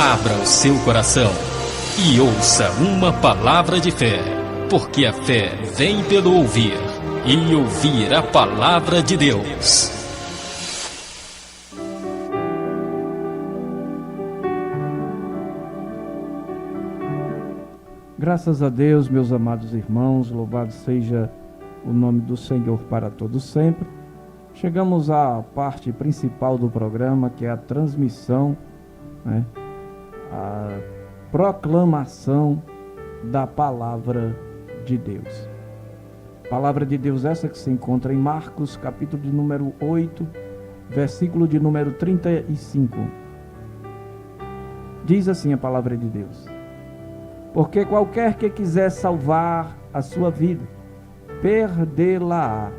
Abra o seu coração e ouça uma palavra de fé, porque a fé vem pelo ouvir, e ouvir a palavra de Deus. Graças a Deus, meus amados irmãos, louvado seja o nome do Senhor para todo sempre. Chegamos à parte principal do programa, que é a transmissão, a proclamação da palavra de Deus. Palavra de Deus essa que se encontra em Marcos, capítulo de número 8, versículo de número 35. Diz assim a palavra de Deus: porque qualquer que quiser salvar a sua vida, perdê-la-á.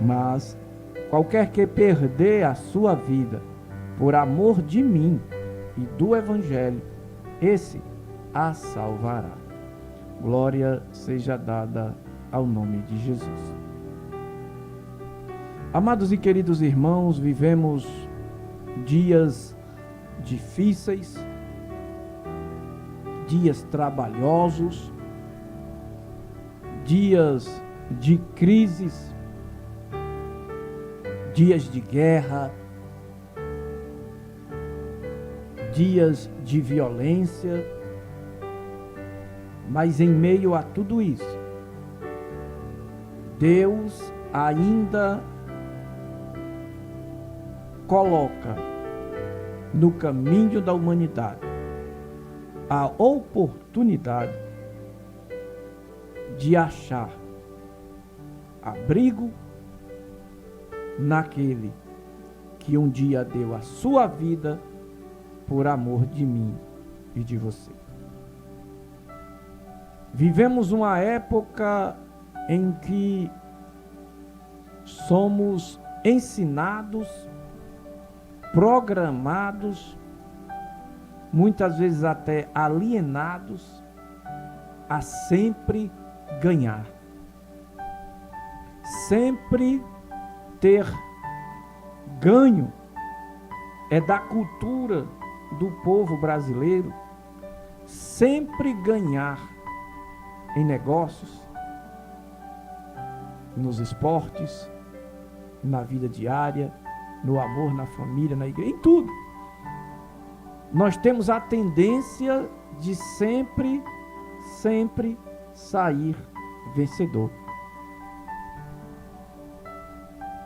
Mas qualquer que perder a sua vida por amor de mim e do Evangelho, esse a salvará. Glória seja dada ao nome de Jesus. Amados e queridos irmãos, vivemos dias difíceis, dias trabalhosos, dias de crises, dias de guerra, dias de violência, mas em meio a tudo isso, Deus ainda coloca no caminho da humanidade a oportunidade de achar abrigo naquele que um dia deu a sua vida por amor de mim e de você. Vivemos uma época em que somos ensinados, programados, muitas vezes até alienados a sempre ganhar, sempre ter ganho. É da cultura do povo brasileiro sempre ganhar em negócios, nos esportes, na vida diária, no amor, na família, na igreja, em tudo. Nós temos a tendência de sempre sair vencedor.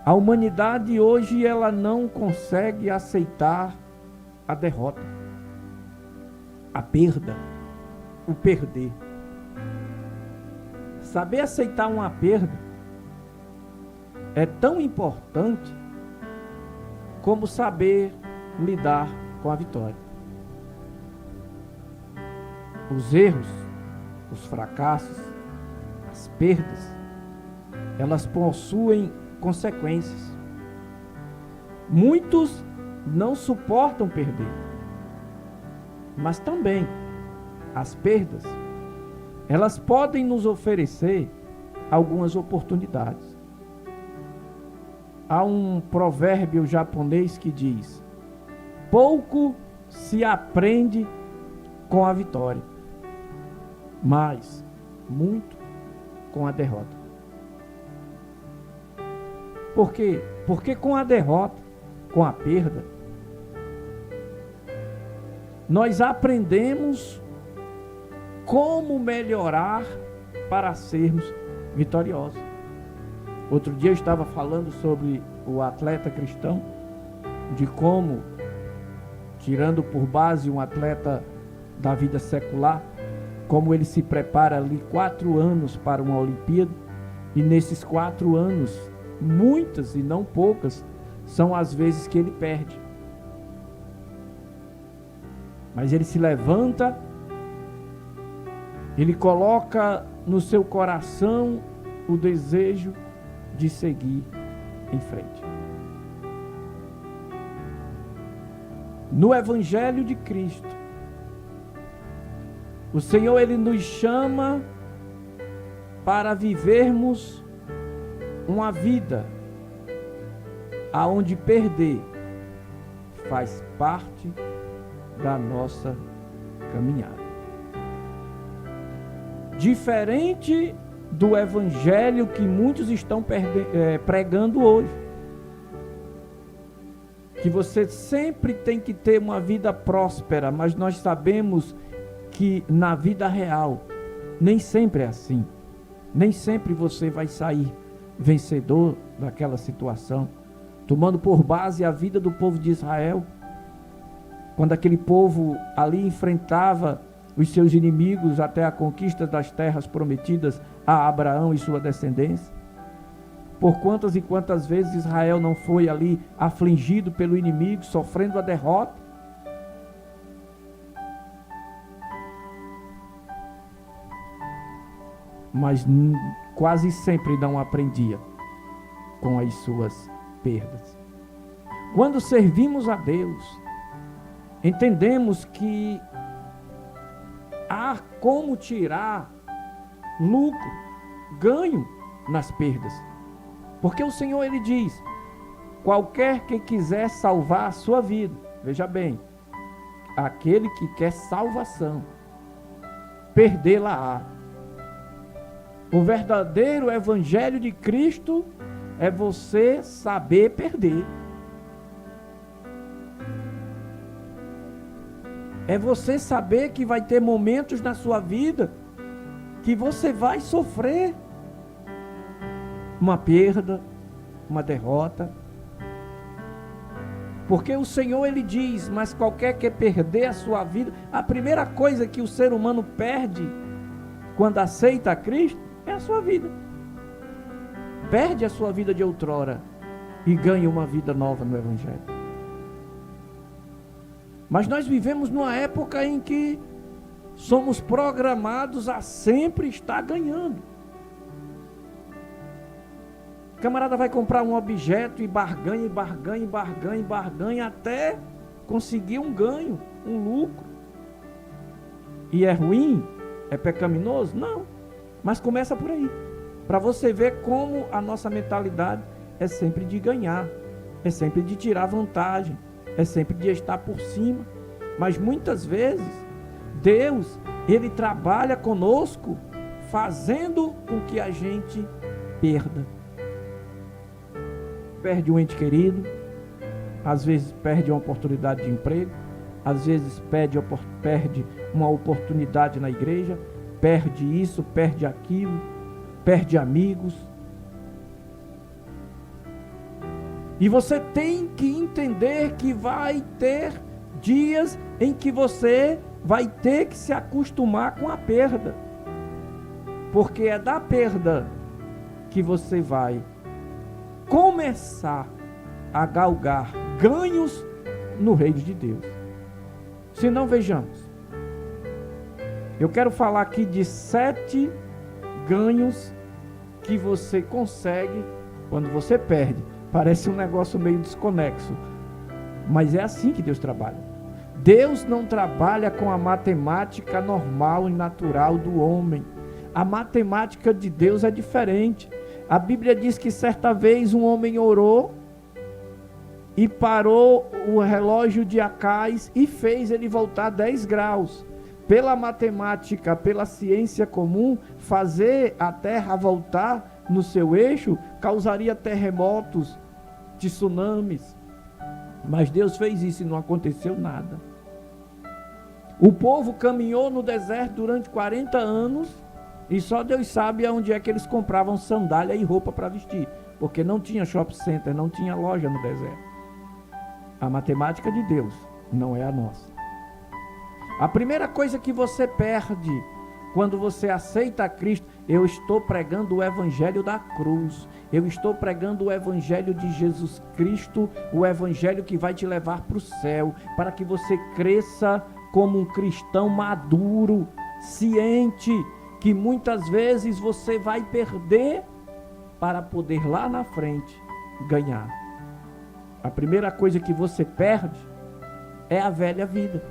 A humanidade hoje ela não consegue aceitar a derrota, a perda, o perder. Saber aceitar uma perda é tão importante como saber lidar com a vitória. Os erros, os fracassos, as perdas, elas possuem consequências. Muitos não suportam perder, mas também as perdas, elas podem nos oferecer algumas oportunidades. Há um provérbio japonês que diz: pouco se aprende com a vitória, mas muito com a derrota. Por quê? Porque com a derrota, com a perda, nós aprendemos como melhorar para sermos vitoriosos. Outro dia eu estava falando sobre o atleta cristão, de como, tirando por base um atleta da vida secular, como ele se prepara ali 4 anos para uma Olimpíada, e nesses 4 anos, muitas e não poucas são as vezes que ele perde. Mas ele se levanta, ele coloca no seu coração o desejo de seguir em frente. No Evangelho de Cristo, o Senhor ele nos chama para vivermos uma vida aonde perder faz parte da nossa caminhada. Diferente do evangelho que muitos estão pregando hoje, que você sempre tem que ter uma vida próspera, mas nós sabemos que na vida real nem sempre é assim. Nem sempre você vai sair vencedor daquela situação, tomando por base a vida do povo de Israel, quando aquele povo ali enfrentava os seus inimigos até a conquista das terras prometidas a Abraão e sua descendência. Por quantas e quantas vezes Israel não foi ali afligido pelo inimigo, sofrendo a derrota? Mas quase sempre não aprendia com as suas perdas. Quando servimos a Deus, entendemos que há como tirar lucro, ganho nas perdas. Porque o Senhor, Ele diz, qualquer que quiser salvar a sua vida, veja bem, aquele que quer salvação, perdê-la-á. O verdadeiro evangelho de Cristo é você saber perder. É você saber que vai ter momentos na sua vida que você vai sofrer uma perda, uma derrota. Porque o Senhor, Ele diz, mas qualquer que perder a sua vida, a primeira coisa que o ser humano perde quando aceita a Cristo é a sua vida. Perde a sua vida de outrora e ganha uma vida nova no Evangelho. Mas nós vivemos numa época em que somos programados a sempre estar ganhando. O camarada vai comprar um objeto e barganha, até conseguir um ganho, um lucro. E é ruim? É pecaminoso? Não. Mas começa por aí, para você ver como a nossa mentalidade é sempre de ganhar, é sempre de tirar vantagem, é sempre de estar por cima. Mas muitas vezes, Deus, Ele trabalha conosco, fazendo com que a gente perda. Perde um ente querido, às vezes perde uma oportunidade de emprego, às vezes perde uma oportunidade na igreja, perde isso, perde aquilo, perde amigos. E você tem que entender que vai ter dias em que você vai ter que se acostumar com a perda. Porque é da perda que você vai começar a galgar ganhos no reino de Deus. Se não, vejamos. Eu quero falar aqui de 7 ganhos que você consegue quando você perde. Parece um negócio meio desconexo, mas é assim que Deus trabalha. Deus não trabalha com a matemática normal e natural do homem. A matemática de Deus é diferente. A Bíblia diz que certa vez um homem orou e parou o relógio de Acais e fez ele voltar 10 graus. Pela matemática, pela ciência comum, fazer a Terra voltar no seu eixo causaria terremotos, tsunamis. Mas Deus fez isso e não aconteceu nada. O povo caminhou no deserto durante 40 anos e só Deus sabe aonde é que eles compravam sandália e roupa para vestir, porque não tinha shopping center, não tinha loja no deserto. A matemática de Deus não é a nossa. A primeira coisa que você perde quando você aceita a Cristo, eu estou pregando o evangelho da cruz, eu estou pregando o evangelho de Jesus Cristo, o evangelho que vai te levar para o céu, para que você cresça como um cristão maduro, ciente que muitas vezes você vai perder para poder lá na frente ganhar. A primeira coisa que você perde é a velha vida.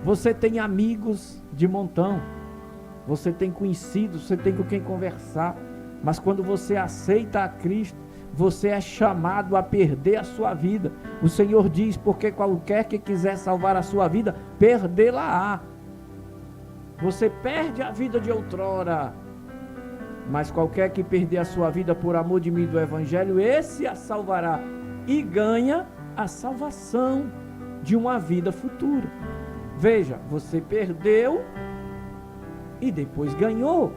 Você tem amigos de montão, você tem conhecidos, você tem com quem conversar, mas quando você aceita a Cristo, você é chamado a perder a sua vida. O Senhor diz, porque qualquer que quiser salvar a sua vida, perdê-la-á. Você perde a vida de outrora, mas qualquer que perder a sua vida por amor de mim e do Evangelho, esse a salvará e ganha a salvação de uma vida futura. Veja, você perdeu e depois ganhou.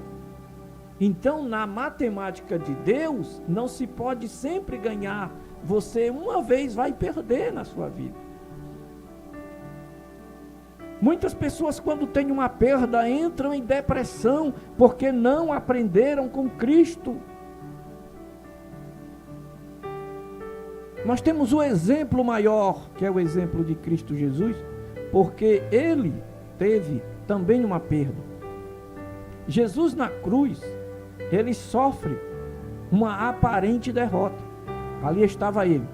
Então, na matemática de Deus, não se pode sempre ganhar. Você uma vez vai perder na sua vida. Muitas pessoas, quando têm uma perda, entram em depressão porque não aprenderam com Cristo. Nós temos o exemplo maior, que é o exemplo de Cristo Jesus, porque ele teve também uma perda. Jesus na cruz, ele sofre uma aparente derrota. Ali estava ele,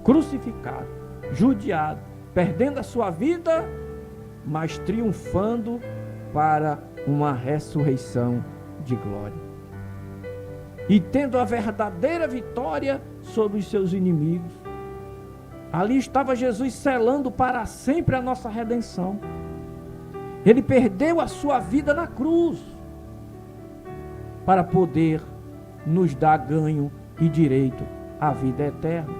crucificado, judiado, perdendo a sua vida, mas triunfando para uma ressurreição de glória. E tendo a verdadeira vitória sobre os seus inimigos. Ali estava Jesus selando para sempre a nossa redenção. Ele perdeu a sua vida na cruz para poder nos dar ganho e direito à vida eterna.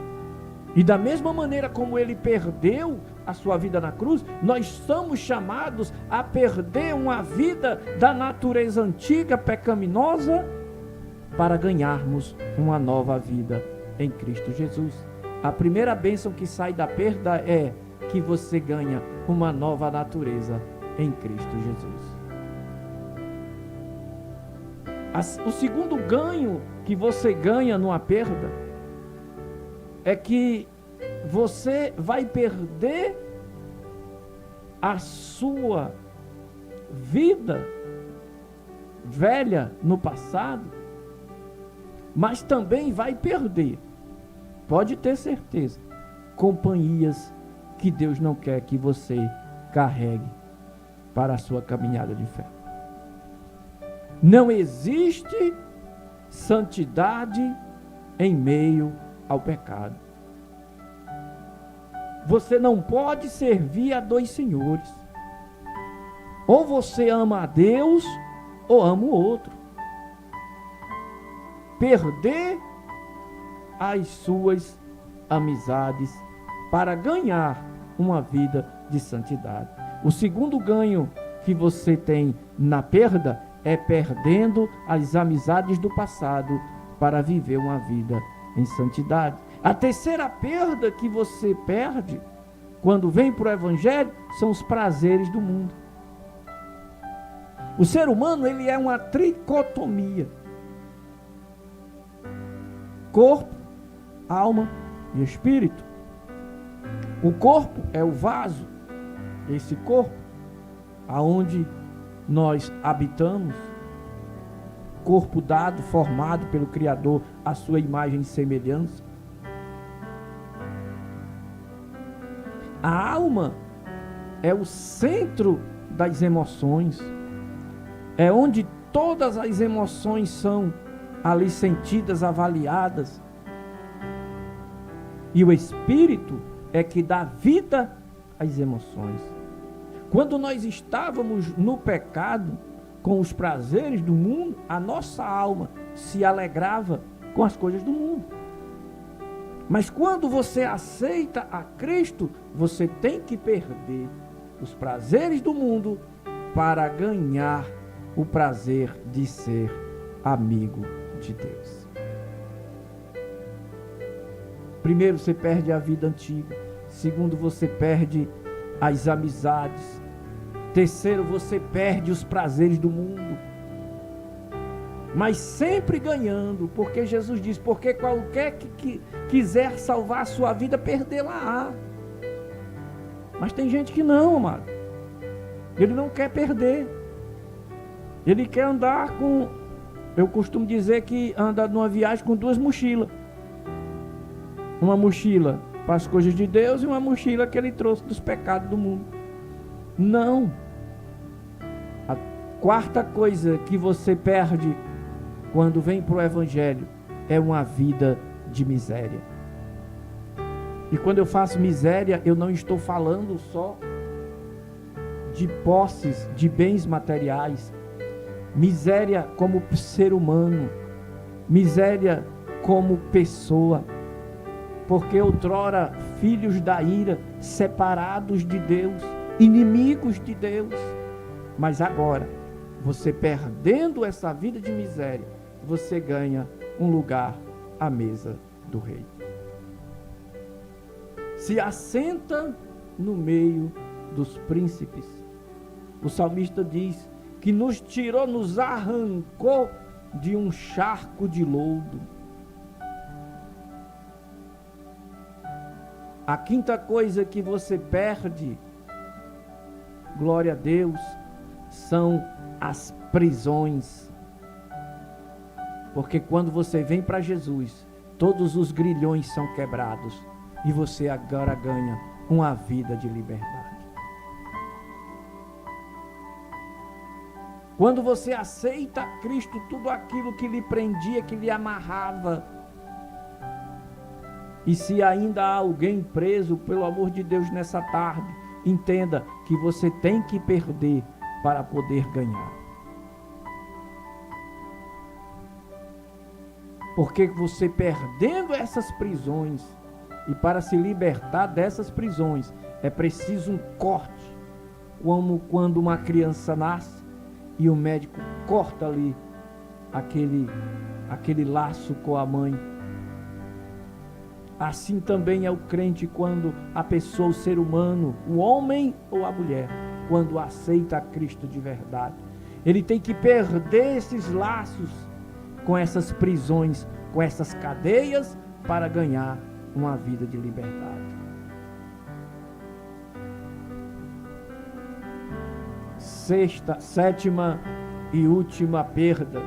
E da mesma maneira como ele perdeu a sua vida na cruz, nós somos chamados a perder uma vida da natureza antiga, pecaminosa, para ganharmos uma nova vida em Cristo Jesus. A primeira bênção que sai da perda é que você ganha uma nova natureza em Cristo Jesus. O segundo ganho que você ganha numa perda é que você vai perder a sua vida velha no passado, mas também vai perder, pode ter certeza, companhias que Deus não quer que você carregue para a sua caminhada de fé. Não existe santidade em meio ao pecado. Você não pode servir a dois senhores. Ou você ama a Deus, ou ama o outro. Perder as suas amizades para ganhar uma vida de santidade. O segundo ganho que você tem na perda é perdendo as amizades do passado para viver uma vida em santidade. A terceira perda que você perde quando vem para o Evangelho são os prazeres do mundo. O ser humano, ele é uma tricotomia: corpo, alma e espírito. O corpo é o vaso, esse corpo aonde nós habitamos, corpo dado, formado pelo Criador à sua imagem e semelhança. A alma é o centro das emoções, é onde todas as emoções são ali sentidas, avaliadas. E o espírito é que dá vida às emoções. Quando nós estávamos no pecado, com os prazeres do mundo, a nossa alma se alegrava com as coisas do mundo. Mas quando você aceita a Cristo, você tem que perder os prazeres do mundo para ganhar o prazer de ser amigo de Deus. Primeiro, você perde a vida antiga. Segundo, você perde as amizades. Terceiro, você perde os prazeres do mundo. Mas sempre ganhando, porque Jesus diz, porque qualquer que quiser salvar a sua vida, perdê-la-á. Mas tem gente que não, amado. Ele não quer perder. Ele quer andar com... Eu costumo dizer que anda numa viagem com duas mochilas. Uma mochila para as coisas de Deus e uma mochila que ele trouxe dos pecados do mundo. Não. A quarta coisa que você perde quando vem para o Evangelho é uma vida de miséria. E quando eu faço miséria, eu não estou falando só de posses, de bens materiais. Miséria como ser humano, miséria como pessoa. Porque outrora, filhos da ira, separados de Deus, inimigos de Deus. Mas agora, você perdendo essa vida de miséria, você ganha um lugar à mesa do rei. Se assenta no meio dos príncipes. O salmista diz que nos tirou, nos arrancou de um charco de lodo. A quinta coisa que você perde, glória a Deus, são as prisões. Porque quando você vem para Jesus, todos os grilhões são quebrados e você agora ganha uma vida de liberdade. Quando você aceita a Cristo, tudo aquilo que lhe prendia, que lhe amarrava, e se ainda há alguém preso, pelo amor de Deus, nessa tarde, entenda que você tem que perder para poder ganhar. Porque você perdendo essas prisões, e para se libertar dessas prisões, é preciso um corte, como quando uma criança nasce e o médico corta ali aquele laço com a mãe. Assim também é o crente quando a pessoa, o ser humano, o homem ou a mulher, quando aceita a Cristo de verdade. Ele tem que perder esses laços com essas prisões, com essas cadeias, para ganhar uma vida de liberdade. Sétima e última perda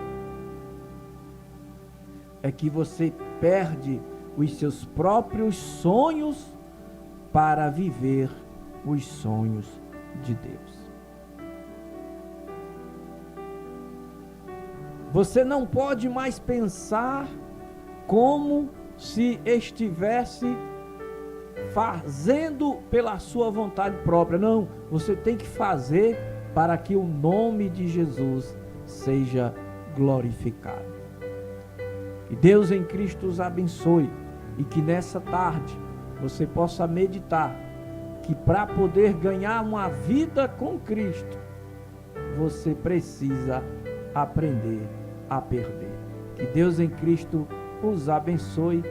é que você perde os seus próprios sonhos para viver os sonhos de Deus. Você não pode mais pensar como se estivesse fazendo pela sua vontade própria. Não, você tem que fazer para que o nome de Jesus seja glorificado. Que Deus em Cristo os abençoe e que nessa tarde você possa meditar que para poder ganhar uma vida com Cristo, você precisa aprender a perder. Que Deus em Cristo os abençoe